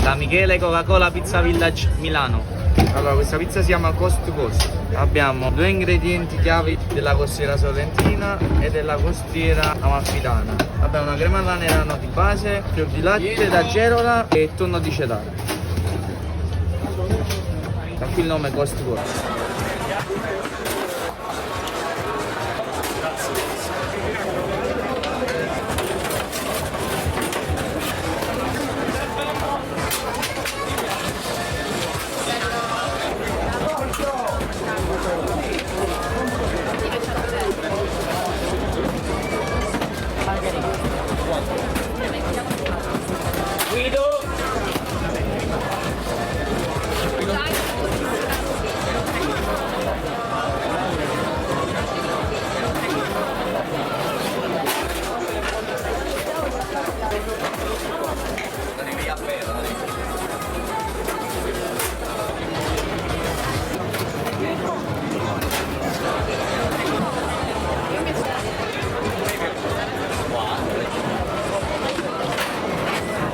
Da Michele Coca-Cola Pizza Village Milano. Allora, questa pizza si chiama Coast to Coast. Abbiamo due ingredienti chiavi della costiera sorrentina e della costiera amalfitana. Abbiamo una crema alla nerano di base, fior di latte d'Agerola e tonno di cheddar. Da qui il nome Coast to Coast.